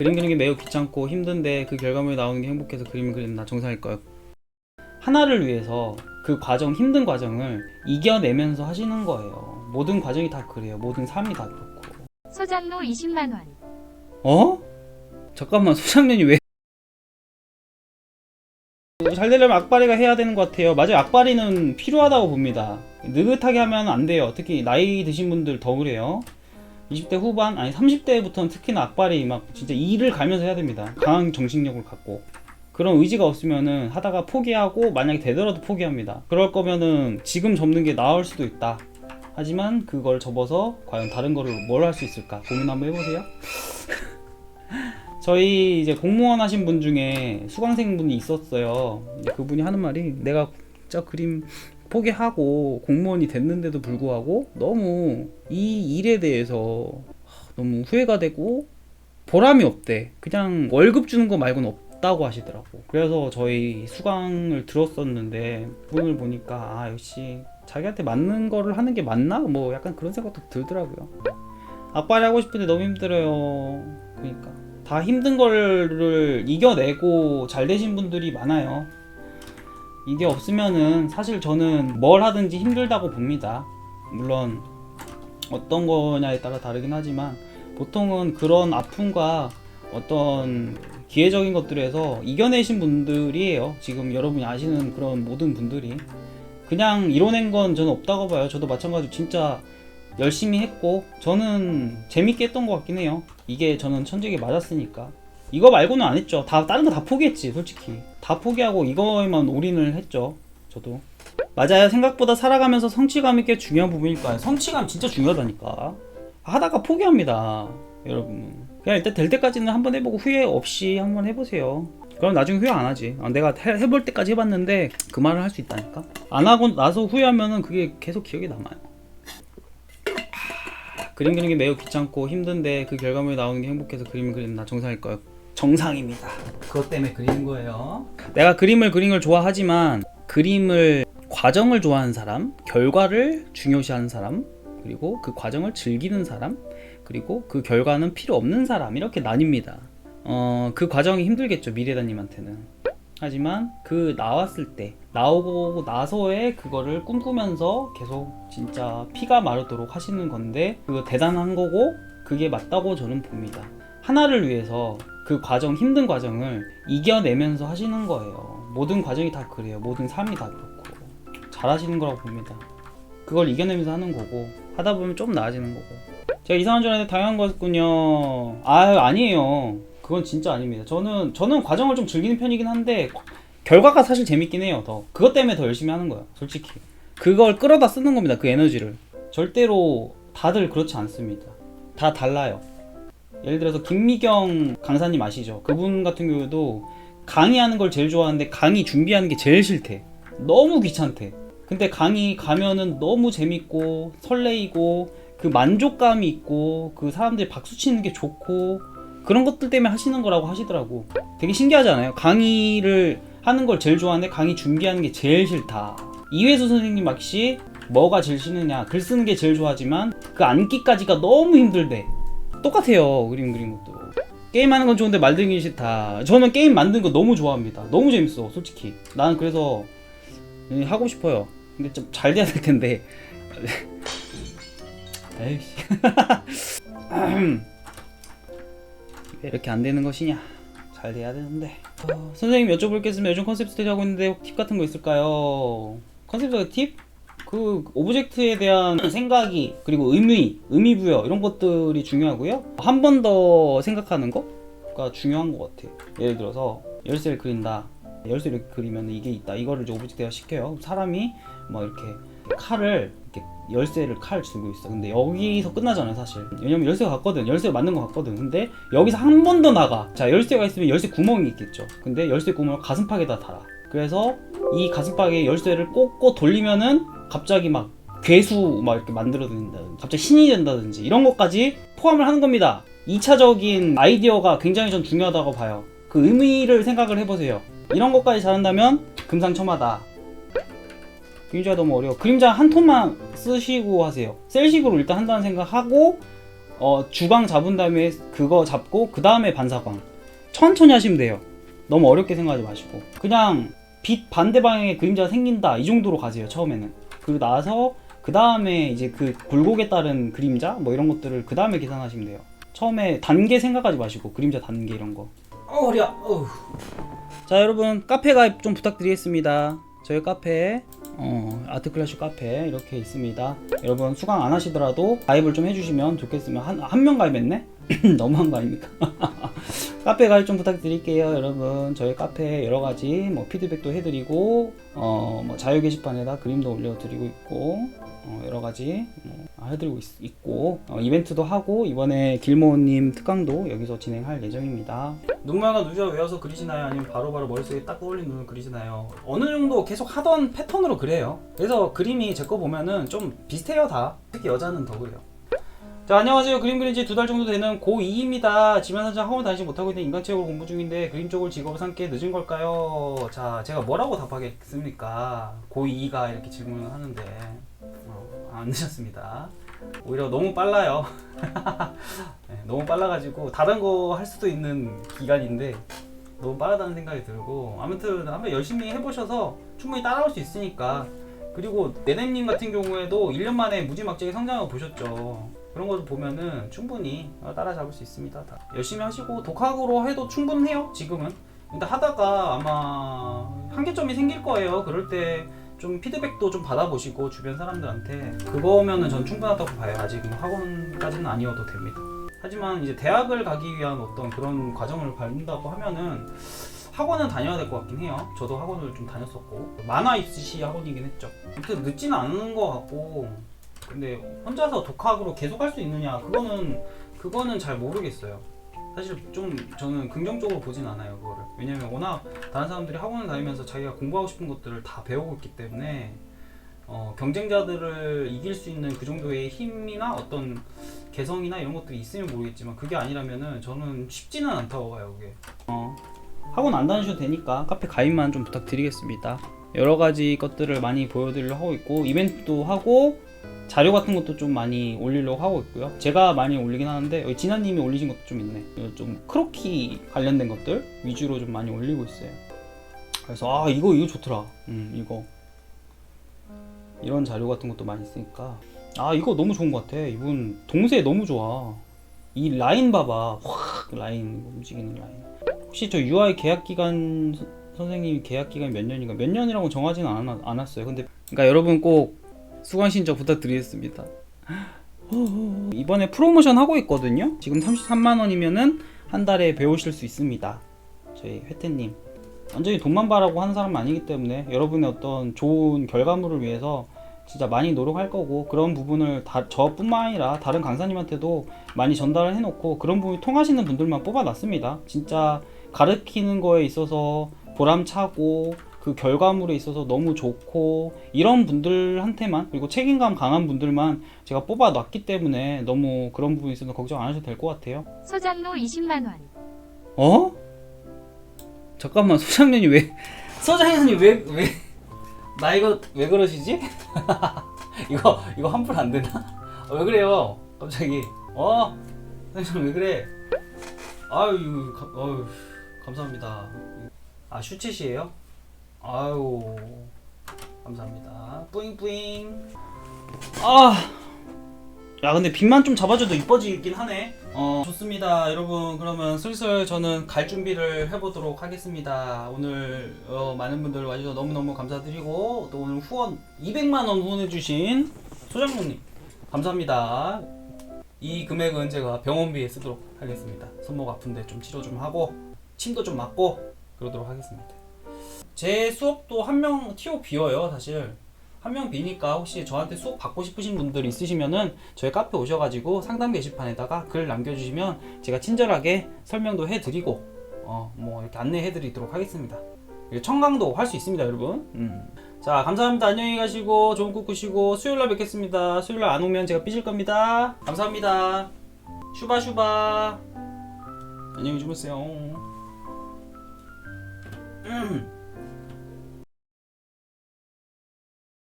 그림 그리는 게 매우 귀찮고 힘든데 그 결과물이 나오는 게 행복해서 그림을 그린다. 정상일까요? 하나를 위해서 그 과정, 힘든 과정을 이겨내면서 하시는 거예요. 모든 과정이 다 그래요. 모든 삶이 다 그렇고. 소장로 20만원. 어? 잠깐만, 소장면이 왜? 잘 되려면 악바리가 해야 되는 것 같아요. 맞아요. 악바리는 필요하다고 봅니다. 느긋하게 하면 안 돼요. 특히 나이 드신 분들 더 그래요. 20대 후반, 아니 30대부터는 특히나 악바리 막 진짜 이를 갈면서 해야 됩니다. 강한 정신력을 갖고. 그런 의지가 없으면은 하다가 포기하고 만약에 되더라도 포기합니다. 그럴 거면은 지금 접는 게 나을 수도 있다. 하지만 그걸 접어서 과연 다른 거를 뭘 할 수 있을까 고민 한번 해보세요. 저희 이제 공무원 하신 분 중에 수강생 분이 있었어요. 그분이 하는 말이, 내가 진짜 그림 포기하고 공무원이 됐는데도 불구하고 너무 이 일에 대해서 너무 후회가 되고 보람이 없대. 그냥 월급 주는 거 말고는 없다고 하시더라고. 그래서 저희 수강을 들었었는데 그분을 보니까 역시 자기한테 맞는 거를 하는 게 맞나? 뭐 약간 그런 생각도 들더라고요. 악바리 하고 싶은데 너무 힘들어요. 그러니까 다 힘든 거를 이겨내고 잘 되신 분들이 많아요. 이게 없으면은 사실 저는 뭘 하든지 힘들다고 봅니다. 물론 어떤 거냐에 따라 다르긴 하지만 보통은 그런 아픔과 어떤 기회적인 것들에서 이겨내신 분들이에요. 지금 여러분이 아시는 그런 모든 분들이. 그냥 이뤄낸 건 저는 없다고 봐요. 저도 마찬가지로 진짜 열심히 했고 저는 재밌게 했던 것 같긴 해요. 이게 저는 천직에 맞았으니까. 이거 말고는 안 했죠. 다른 거 다 포기했지, 솔직히. 다 포기하고 이거에만 올인을 했죠. 저도. 맞아요. 생각보다 살아가면서 성취감이 꽤 중요한 부분일 거예요. 성취감 진짜 중요하다니까. 하다가 포기합니다, 여러분. 그냥 일단 될 때까지는 한번 해보고 후회 없이 한번 해보세요. 그럼 나중에 후회 안 하지. 내가 해볼 때까지 해봤는데 그 말을 할 수 있다니까. 안 하고 나서 후회하면은 그게 계속 기억에 남아요. 그림 그리는 게 매우 귀찮고 힘든데 그 결과물이 나오는 게 행복해서 그림을 그린다. 정상일까요? 정상입니다. 그것 때문에 그리는 거예요. 내가 그림을 그리는 걸 좋아하지만 그림을 과정을 좋아하는 사람, 결과를 중요시하는 사람, 그리고 그 과정을 즐기는 사람, 그리고 그 결과는 필요 없는 사람, 이렇게 나뉩니다. 그 과정이 힘들겠죠, 미래다님한테는. 하지만 그 나왔을 때, 나오고 나서의 그거를 꿈꾸면서 계속 진짜 피가 마르도록 하시는 건데 그거 대단한 거고 그게 맞다고 저는 봅니다. 하나를 위해서 그 과정, 힘든 과정을 이겨내면서 하시는 거예요. 모든 과정이 다 그래요. 모든 삶이 다 그렇고. 잘하시는 거라고 봅니다. 그걸 이겨내면서 하는 거고 하다 보면 좀 나아지는 거고. 제가 이상한 줄 알았는데 당연한 거였군요. 아니에요. 그건 진짜 아닙니다. 저는 과정을 좀 즐기는 편이긴 한데 결과가 사실 재밌긴 해요. 그것 때문에 더 열심히 하는 거예요, 솔직히. 그걸 끌어다 쓰는 겁니다, 그 에너지를. 절대로 다들 그렇지 않습니다. 다 달라요. 예를 들어서 김미경 강사님 아시죠? 그분 같은 경우도 강의하는 걸 제일 좋아하는데 강의 준비하는 게 제일 싫대. 너무 귀찮대. 근데 강의 가면은 너무 재밌고 설레이고 그 만족감이 있고 그 사람들이 박수 치는 게 좋고 그런 것들 때문에 하시는 거라고 하시더라고. 되게 신기하지 않아요? 강의를 하는 걸 제일 좋아하는데 강의 준비하는 게 제일 싫다. 이회수 선생님 역시 뭐가 제일 싫느냐, 글 쓰는 게 제일 좋아하지만 그 앉기까지가 너무 힘들대. 똑같아요. 그림 그리는 것도. 게임하는 건 좋은데 만들기 싫다. 저는 게임 만드는 거 너무 좋아합니다. 너무 재밌어, 솔직히. 나는 그래서 하고 싶어요. 근데 좀 잘 돼야 될 텐데. 에이씨. 왜 이렇게 안 되는 것이냐? 잘 돼야 되는데. 선생님 여쭤볼 게 있으면 요즘 컨셉 스테이지 하고 있는데 팁 같은 거 있을까요? 컨셉 팁? 그 오브젝트에 대한 생각이, 그리고 의미 부여 이런 것들이 중요하고요. 한 번 더 생각하는 거가 중요한 것 같아요. 예를 들어서 열쇠를 그린다. 열쇠를 그리면 이게 있다. 이거를 이제 오브젝트화 시켜요. 사람이 뭐 이렇게 칼을 이렇게 칼 들고 있어. 근데 여기서 끝나잖아요, 사실. 왜냐면 열쇠가 같거든. 열쇠가 맞는 거 같거든. 근데 여기서 한 번 더 나가. 자, 열쇠가 있으면 열쇠 구멍이 있겠죠. 근데 열쇠 구멍을 가슴팍에다 달아. 그래서 이 가슴팍에 열쇠를 꽂고 돌리면은 갑자기 막 괴수 막 이렇게 만들어진다든지 갑자기 신이 된다든지 이런 것까지 포함을 하는 겁니다. 2차적인 아이디어가 굉장히 전 중요하다고 봐요. 그 의미를 생각을 해보세요. 이런 것까지 잘한다면 금상첨화다. 그림자가 너무 어려워. 그림자 한 톤만 쓰시고 하세요. 셀식으로 일단 한다는 생각하고 주광 잡은 다음에 그거 잡고 그 다음에 반사광 천천히 하시면 돼요. 너무 어렵게 생각하지 마시고 그냥 빛 반대 방향에 그림자가 생긴다 이 정도로 가세요. 처음에는. 그리고 나서 그 다음에 이제 그 굴곡에 따른 그림자 뭐 이런 것들을 그 다음에 계산하시면 돼요. 처음에 단계 생각하지 마시고 그림자 단계 이런 거. 허리야. 자 여러분 카페 가입 좀 부탁드리겠습니다. 저희 카페 아트클래시 카페 이렇게 있습니다. 여러분 수강 안 하시더라도 가입을 좀 해주시면 좋겠으면 한 명 가입했네? 너무한 거 아닙니까? 카페 가입 좀 부탁드릴게요. 여러분 저희 카페 여러가지 뭐 피드백도 해드리고 뭐 자유 게시판에다 그림도 올려드리고 있고 여러가지 해드리고 있고 이벤트도 하고 이번에 길모님 특강도 여기서 진행할 예정입니다. 눈 모양과 누저 외워서 그리시나요? 아니면 바로바로 머릿속에 딱 떠올린 눈을 그리시나요? 어느 정도 계속 하던 패턴으로 그래요. 그래서 그림이 제 거 보면은 좀 비슷해요 다. 특히 여자는 더 그래요. 자 안녕하세요. 그림 그린 지 2달 정도 되는 고2입니다. 지면선장 학원 다니지 못하고 있는 인간체육을 공부 중인데 그림 쪽을 직업을 삼게 늦은 걸까요? 자 제가 뭐라고 답하겠습니까? 고2가 이렇게 질문을 하는데 안 늦었습니다. 오히려 너무 빨라요. 네, 너무 빨라가지고 다른 거 할 수도 있는 기간인데 너무 빠르다는 생각이 들고 아무튼 한번 열심히 해보셔서 충분히 따라올 수 있으니까. 그리고 네네님 같은 경우에도 1년 만에 무지막지하게 성장을 보셨죠. 그런 거 보면은 충분히 따라잡을 수 있습니다. 다. 열심히 하시고 독학으로 해도 충분해요 지금은. 근데 하다가 아마 한계점이 생길 거예요. 그럴 때 좀 피드백도 좀 받아보시고 주변 사람들한테 그거면은 전 충분하다고 봐요. 아직 학원까지는 아니어도 됩니다. 하지만 이제 대학을 가기 위한 어떤 그런 과정을 밟는다고 하면은 학원은 다녀야 될 것 같긴 해요. 저도 학원을 좀 다녔었고 만화 입시 학원이긴 했죠. 아무튼 늦지는 않은 것 같고 근데 혼자서 독학으로 계속 할 수 있느냐 그거는 잘 모르겠어요. 사실 좀 저는 긍정적으로 보진 않아요 그거를. 왜냐면 워낙 다른 사람들이 학원을 다니면서 자기가 공부하고 싶은 것들을 다 배우고 있기 때문에 경쟁자들을 이길 수 있는 그 정도의 힘이나 어떤 개성이나 이런 것들이 있으면 모르겠지만 그게 아니라면은 저는 쉽지는 않다고 봐요 그게. 학원 안 다니셔도 되니까 카페 가입만 좀 부탁드리겠습니다. 여러 가지 것들을 많이 보여드리려고 하고 있고 이벤트도 하고 자료 같은 것도 좀 많이 올리려고 하고 있고요. 제가 많이 올리긴 하는데 여기 진아님이 올리신 것도 좀 있네. 좀 크로키 관련된 것들 위주로 좀 많이 올리고 있어요. 그래서 이거 좋더라. 이거 이런 자료 같은 것도 많이 있으니까 이거 너무 좋은 것 같아. 이분 동세 너무 좋아. 이 라인 봐봐. 확 라인 움직이는 라인. 혹시 저 UI 계약 기간 선생님이 계약 기간이 몇 년인가? 몇 년이라고 정하지는 않았어요. 근데 그러니까 여러분 꼭 수강 신청 부탁드리겠습니다. 이번에 프로모션 하고 있거든요. 지금 33만 원이면은 한 달에 배우실 수 있습니다. 저희 회태님 완전히 돈만 바라고 하는 사람은 아니기 때문에 여러분의 어떤 좋은 결과물을 위해서 진짜 많이 노력할 거고 그런 부분을 저뿐만 아니라 다른 강사님한테도 많이 전달을 해놓고 그런 부분이 통하시는 분들만 뽑아놨습니다. 진짜 가르치는 거에 있어서 보람차고 그 결과물에 있어서 너무 좋고 이런 분들한테만 그리고 책임감 강한 분들만 제가 뽑아놨기 때문에 너무 그런 부분에 있어서 걱정 안 하셔도 될 것 같아요. 소장로 20만원. 잠깐만 소장년이 왜 나 이거 왜 그러시지? 이거 환불 안 되나? 왜 그래요? 갑자기 선생님 왜 그래? 아유 감사합니다. 슈챗이에요? 아유 감사합니다. 뿌잉뿌잉. 야 근데 빛만 좀 잡아줘도 이뻐지긴 하네. 좋습니다 여러분. 그러면 슬슬 저는 갈 준비를 해보도록 하겠습니다. 오늘 많은 분들 와주셔서 너무너무 감사드리고 또 오늘 후원 200만원 후원해주신 소장님님 감사합니다. 이 금액은 제가 병원비에 쓰도록 하겠습니다. 손목 아픈데 좀 치료 좀 하고 침도 좀 맞고 그러도록 하겠습니다. 제 수업도 한 명 TO 비어요. 사실 한 명 비니까 혹시 저한테 수업 받고 싶으신 분들 있으시면은 저희 카페 오셔가지고 상담 게시판에다가 글 남겨주시면 제가 친절하게 설명도 해드리고 뭐 이렇게 안내해드리도록 하겠습니다. 청강도 할 수 있습니다 여러분. 자 감사합니다. 안녕히 가시고 좋은 꿈 꾸시고 수요일날 뵙겠습니다. 수요일날 안 오면 제가 삐질 겁니다. 감사합니다. 슈바 안녕히 주무세요.